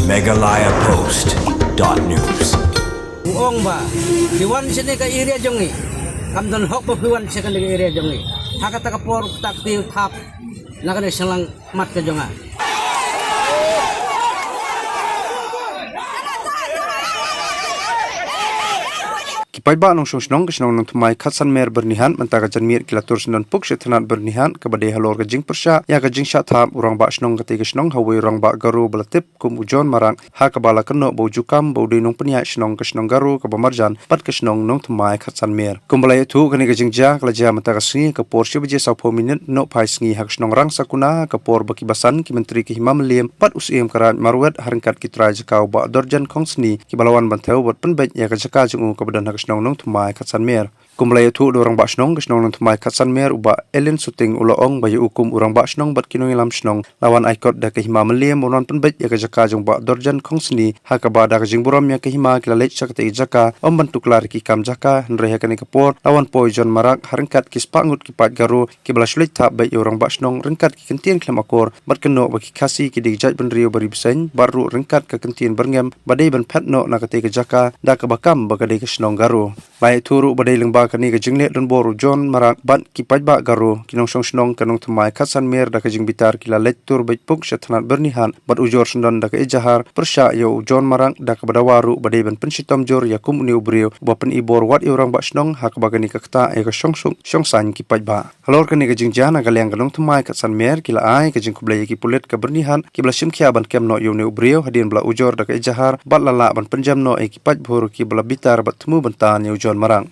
megalayapost.news. Uong ba, diwan sini ka area jongi, kamdan hok pa piwan siya ka area jongi. Hakata ka por takti tap, nakana silang mat ka jonga. Kipaiba nong sungsnong kisnong nong tumay katsan mer bernihan mentaga janmir kilatur sendan puk setanat bernihan kabade halor gajing persya ya gajing syatham urang ba snong kate kisnong hawi urang ba garu belatip kum ujon marang ha kabala keno bojukam bodi nong penia snong kisnong garu kabamarjan pat kisnong nong tumay katsan mer kumbalai tu kani gajing ja kalaja mentaga singi kapor shibje saupo minit no pai singi hak snong rang sakuna kapor bakibasan ki menteri ki himam liem pat usim karan marwet harangkat kitra jakau ba dorjan kongsni ki balawan banteu bot penbet ya kajaka jungu kabadan hak nong tumai katsan mer kumlai tu dorang ba snong kisnong nong tumai katsan mer uba elen suting uloong bayu ukum urang ba snong bat kinong ilam snong lawan aikot da ke hima melie monon penbet ya kajaka jung ba dorjan kongsni hakaba da jing buram ya ke hima kilalet sakte jaka om bantuk lar ki kam jaka nre hakani kapor lawan poison marak harangkat ki spangut ki pat garu ki blaslit ta ba urang ba snong rengkat ki kentien klemakor bat keno ba ki kasi ki dijaj benrio bari besen baru rengkat ka kentien berngem badai ban patno na kate jaka da ka bakam ba kade kisnong garu bai turu badai lengba kani ke jingle don boru jon marak ban ki pajba garu kinong song snong kanong tumai katsan mer da ke jing bitar kila lectur baipuk shathanat bernihan bat ujor sendon da ke ijahar persya yo jon marang da ke badawaru badai ban pensitom jor yakum uni ubrio ba pen ibor wat yo orang ba snong hak ba kani kakta e ka song san ki pajba halor kani ke jing jana galeng kanong tumai katsan mer kila ai ke jing kublai ki pulet ke bernihan ki bla simkhia ban kem no yo ni ubrio hadin bla ujor da ke ijahar bat lala ban penjam no e ki pajbur ki bla bitar bat temu bentan yo jon marang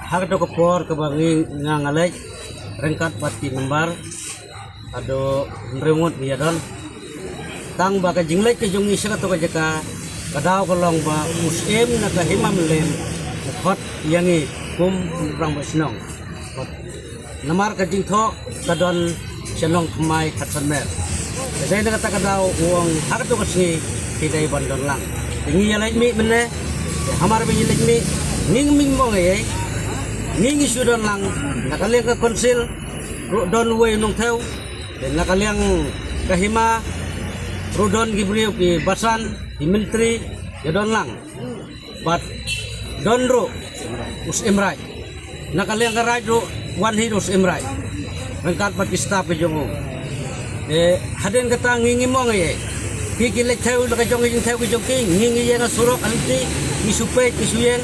Hak do kapor ke bangi ngangalek rengkat pati lembar ado remut biadon tang ba ka jinglek ke jongi saka to ka jaka kadaw kolong ba muslim na ka himam lem khot yangi kum rang basnong namar ka jingtho kadon senong kemai katsan mer saya nak kata kadaw uang hak to ka si tidai bandon lang tingi yalai mi mene hamar bi yalai mi ning ming mo ngai ning isu don lang nakaliang ka konsil don way nong theo nakaliang kahima rudon gibriu ki basan di menteri ya don lang bat don ro us imrai nakaliang ka right ro wan hirus imrai rengkat pat istap ke jongo hadin kata ngingi mo ngai ki lek theo ka jong jing theo ki jong king ngingi yana surok alti ki supe ki suyen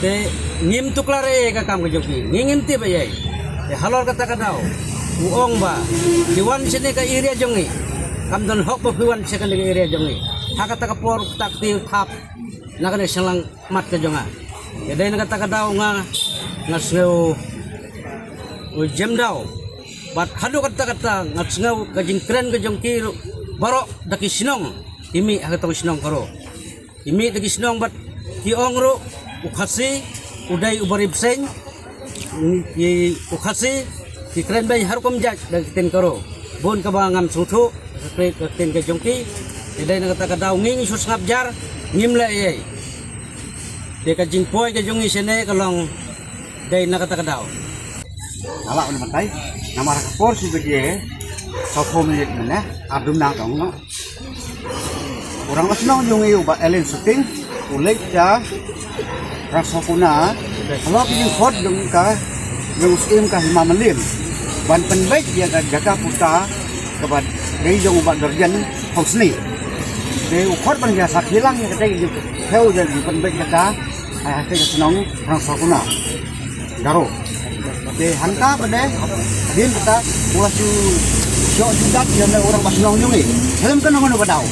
te ngim tuklare ka kam ke joki ngingin ti bayai halor kata kadau uong ba diwan sini ka area jongi kam don hok ba piwan sini ka area jongi hakata ka por takti tap nak ada selang mat ke jonga. Jadi nak kata daw nga ngaseu ujem daw. Bat hadu kata ngaseu kajing keren ke jong kiru barok daki sinong imi agak tahu sinong karo. Imi daki sinong bat ki ongro ukasi udai ubarib seng ki ukasi ki keren bay harukom jak daki ten karo. Bon kabangam sutu ke ten ke jongki. Jadi nak kata daw nging sus ngabjar ngimla ye. Dia kajing poi ke jongi sene kalong dai nak kata daw. Ala on matai nama rakapor si bede sopom ni mana adum nang tong no orang masnong yung iyo ba elen shooting ulek ja rasokuna kalau yung khot yung ka yung sim ka himamalin ban penbaik dia jaga puta kebat dari yung ba dorjan hosni de khot ban ja sak hilang ya kata yung heu ja yung penbaik jaga ai ka snong rasokuna garo de hanta bade din kita wasu syok judat yang orang masnong yung helm kan ngono badau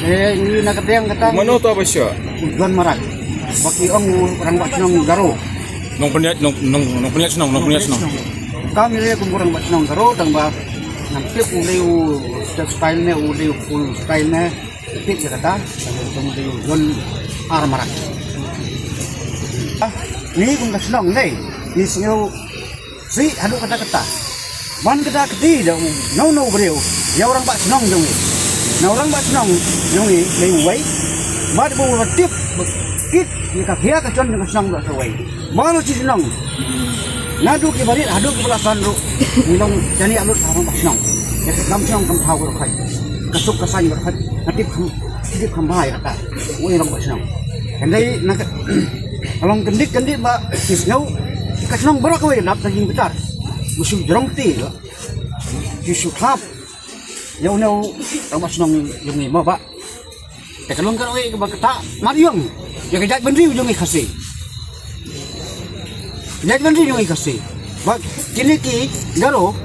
ini nak kata yang kata Mano to apa siya? tujuan marak bagi orang masnong garo Nung punya senong. kami le orang masnong garo tang ba nampip uleu style ne uleu full style ne tik kata tang uleu jon ar marak ni kung masnong dei ni sinyo si hadu kata ban kata keti dah no beriu ya orang pak senong jong na orang pak senong jong ni lei wei mat bu tip kit ni ka khia ka chon ka senong ba wei malu ci senong nadu ki barit hadu ki belasan ru nilong jani alut orang pak senong ya kam senong kam thau ko khai kasuk kasan ko khai natip kham bai kata wei orang pak senong kendai nak along kendik ba kisnau kasenong berak wei nap daging besar musuh jerong ti Yusuf Club yang nau orang senong yang ni apa kalau kan wei kata mariong ya kejat bendri ujung ikasi kejat bendri ujung ikasi bak kini ki garo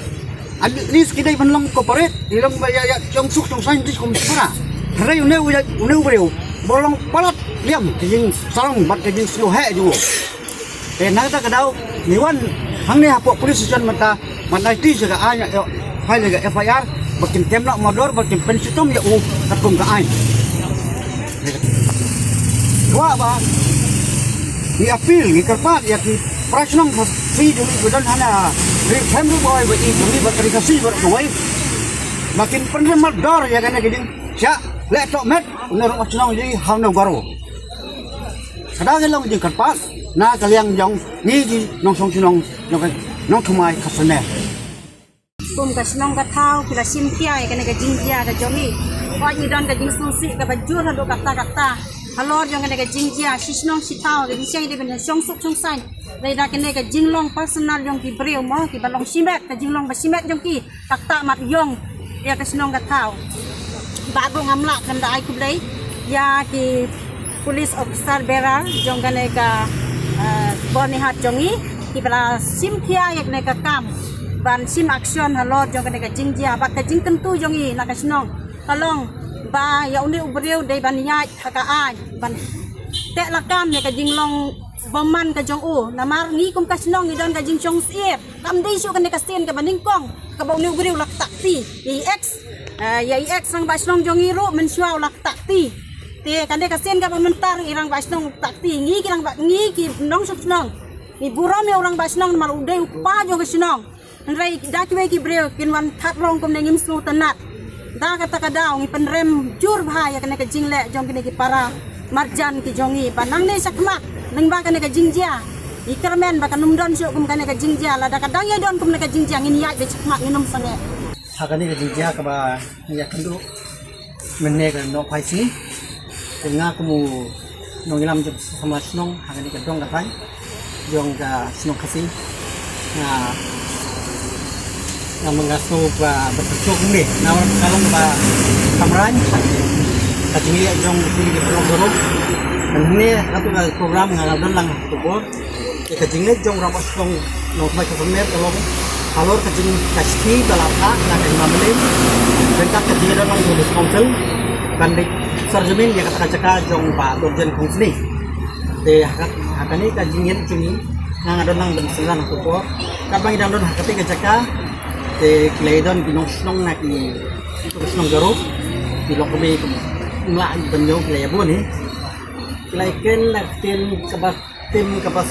at least kita benlong corporate ilang bayar jong suk jong saintis komisara hari uneu beriu bolong palat liam kejing sarong bat kejing snow he juga nak kata kadau niwan hang ni hapok polis station mata ti jaga anya file jaga FIR bakin temnak modor bakin pensitum ya katung ka ai dua ba ni apil ni kerpat ya ki prasnong si dumi gudan hana ri family boy ba i dumi ba kasi ba tuai makin penem modor ya kana giding sya le tok met unur prasnong jadi hau garo kadang lang jing kerpat na kaliang jong ni di nong song sinong nong thumai khasane kum kasnong ka thau pila sim kia ya kana ka jingjia ka jongi ko ni don ka jing susi ka bajur hado kata halor jong kana ka jingjia sisnong sitau ka disai de ben song suk song sai dai da kana ka jinglong personal jong ki breu mo ki balong simet ka jinglong ba simet jong ki kata mat yong ya kasnong ka thau ba go ngamla kan dai ku blai ya ki police officer berar jong kana ka boni hat jongi ki bala sim kia yak ne ka kam ban sim action halot jong ka jingjia ba ka jing tentu jongi nak senong kalong ba ya uni ubreu dei ban nyai ka ai ban te la kam ne ka jinglong boman ka jong u namar ngi kum ka senong ni don ka jing chong siep kam dei su ka ne ka sen ka baning kong ka ba uni ubreu lak tak ti ex rang ba senong jongi ro men suau lak tak ti te kande kasen ka mentar irang basnong tak tinggi kirang ngi ki nong senong ni buram ya orang basnong mal udai upa jo ke senong nrai dakwe ki breu kin wan that rong kom nengim snu tanat da kata kadau ngi penrem jur bahaya kene ke jingle jong kene ki para marjan ki jongi panang ne sakmak neng ba kene ke jingjia ikermen ba kanum don syuk kum kene ke jingjia la da kadang ya don kum ne ke jingjia ngin yai be sakmak nginum sange hakani ke jingjia ka ba ya kendu menne ka no paisi tengah kamu nongilam sama senong hakani ka dong katai jong ka senong kasih na mengaso ba betul ni na kalau ba kamran kajingi jong pilih program ini satu program ngalor lang tu bo kajingi jong rapat senong no mai ka pemer kalau alor kajing kaski balaka na kan mamle dan ka kajingi dong di sponsor kan sarjamin ya kata caka jong ba dorjen kungsni te hakani ka jingin cumi nang adon nang benselan tu ko kabang idang don hakati ka caka te kleidon binong snong na ki snong garu di lokobe ngla benyo klaya bu ni klaiken na tim kabas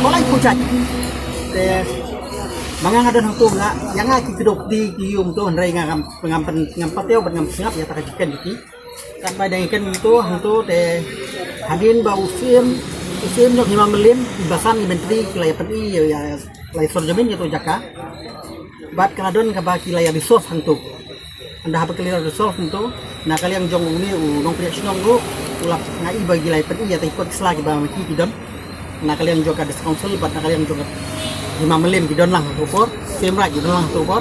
kolai pucat te mangang adon hang tu nga yang aki kedok di kium tu rai ngam ngam pateo ngam singap ya tak jiken diki kan bai dai ken tu hang tu te hadin ba usim nok hima melim ibasan menteri kilaya peni ya lai sorjamin ya tu jaka bat kadon ka ba kilaya resource hang tu anda apa kilaya resource tu na kalian jong ni nong priak sinong ru ulap ngai bagi lai peni ya ta ikut selagi ba maki kidam na kalian jong ka council bat na kalian jong lima melim di don lang tu por semra di don lang tu por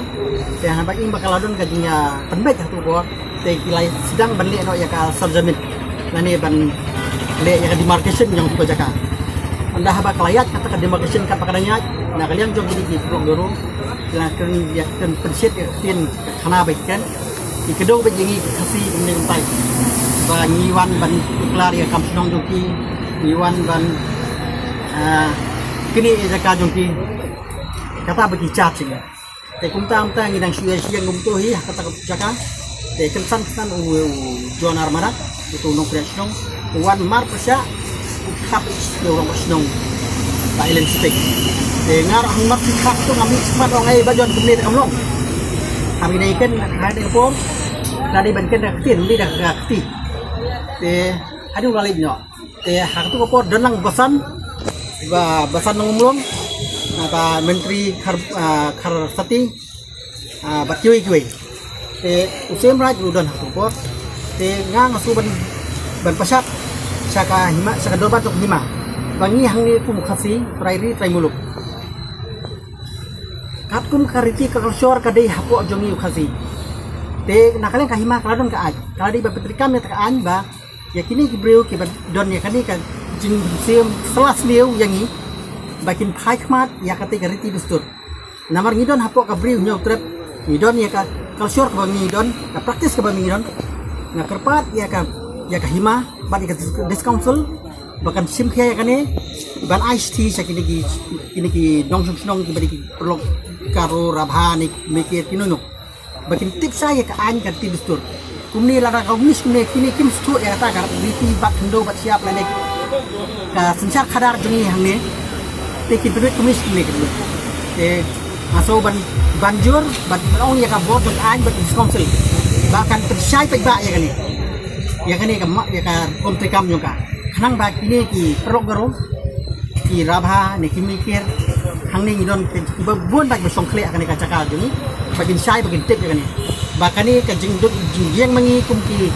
te han bagi bakal adon kajinya penbek tu por te kilai sedang balik no ya ka sarjamin lani ban le ya ka demarcation yang tu jaka anda haba kelayat kata ka demarcation ka pakadanya na kalian jom di blok doro la kan ya kan pensit ya tin kana baikkan di kedong bejingi kasi ning pai ba nyiwan ban iklar ya kam senong joki nyiwan ban kini jaka joki kata bagi cacing te kumtam ta ngidang siang ngumtu hi kata jaka te kensan John Armada itu nong kreasionong wan mar persya kap orang pasnong Thailand stick te ngar ang mar sikap tu ngambil smart orang ai bajon kemudian kamlong kami naikan ada pom tadi banken dak tin li dak akti te adu walid no te hak tu ko donang basan ngumlong apa menteri khar sati batkiwi kiwi te usem raj udon hakupor te ngang asu ban pasat saka hima saka dobat tok hima bangi hangni kum khasi trairi traimuluk kat kum kariti ka shor ka dei hapo jongi khasi te nakalen ka hima kaladon ka aj kaladi ba petrikam ya ka an ba yakini gibreu ki don yakani ka jing sem selas liu yangi bakin phai khmat ya kate gariti dustur namar ngidon hapo ka briu nyok trep ngidon ya ka kalsyor ka ngidon ka praktis ka ngidon na kerpat ya ka hima bat ya ka council bahkan sim khaya kane ban ice tea sakini ki dong snong ki bari ki prolog karo rabhanik mikir kinunuk bakin tips saya ka an ka ti dustur kumni la ka mis kumni kini kim stu ya ta ka riti bat hendo bat siap la nek ka sensak khadar jungi hangne tekin duit kumis ni gitu. Masuk banjur orang yang kabur dan an berdiskonsel. Bahkan persai pegak ya kali. Ya kali kemak ya kan kontrikam juga. Kanang bag ini ki perok garum ki rabha ni ki mikir hang ni don bebun bag besong klek akan dikacakal juni bagin sai bagin tip ya kali. Bahkan ni kajing duk yang mengikum ki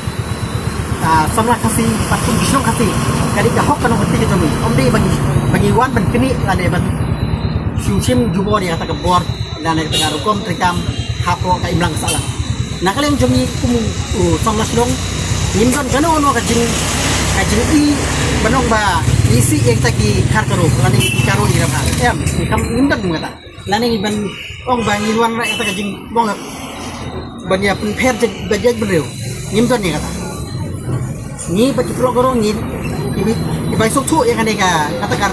samla kasi patung bisong kasi kali ka hok kanong ketik jumi om di bagi wan ban kini lade ban syusim jubo dia kata kebor dan kata garukom trikam hapo ka imlang salah nah kalian jumi kum samla sidong nimkan kano ono kajing i banong ba isi yang taki kar karo lani karo di rabha em kam nimkan mengata lani ban ong bangin wan ra kata kajing bong banyak penper bajaj bereu nimkan ni kata ni bagi program ni ibai sok tu yang ada katakan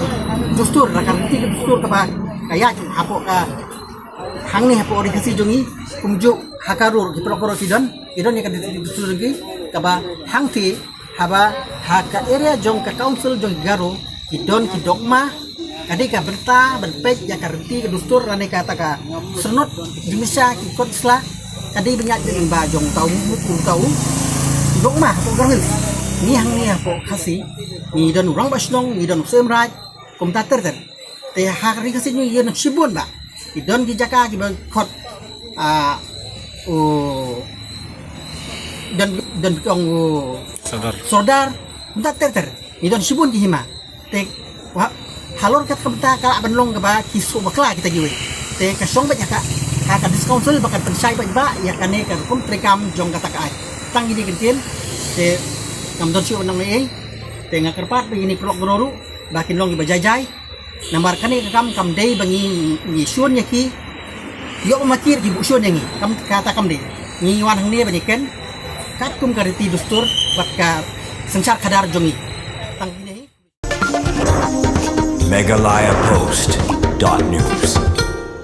dustur rakar tiga dustur apa kayak apa hang ni apa orientasi jongi kumju hakarur di program sidon idon yang ada dustur lagi kaba hang ti haba haka area jong ka council jong garo idon ki dogma kadika berta berpej ya karti ke dustur rane kata ka senot dimisa ki kotsla kadi banyak dengan bajong tahu dogma program ni hang ni apa kasi ni don orang basnong ni don semraj kum tater te hari kasi ni yon sibun ba ni don ki jaka ki bang khot dan ong sodar kum tater ni don sibun ki hima te halor kat kamta ka banlong ka ba kisu bakla kita giwe te kasong ba jaka ka discouncil bakan pensai ba ya kane ka kum trekam jong kata ka tang ini kentin te ngam don siu nang nei tengah kerpat begini pelok gororu bakin long ibajajai namar kani kam dei bangi ni syun yaki yo makir ki bu syun yangi kam kata kam dei ni wan hang ne baniken kat kum kariti dustur patka sengsar kadar jongi tang ini Meghalaya Post.news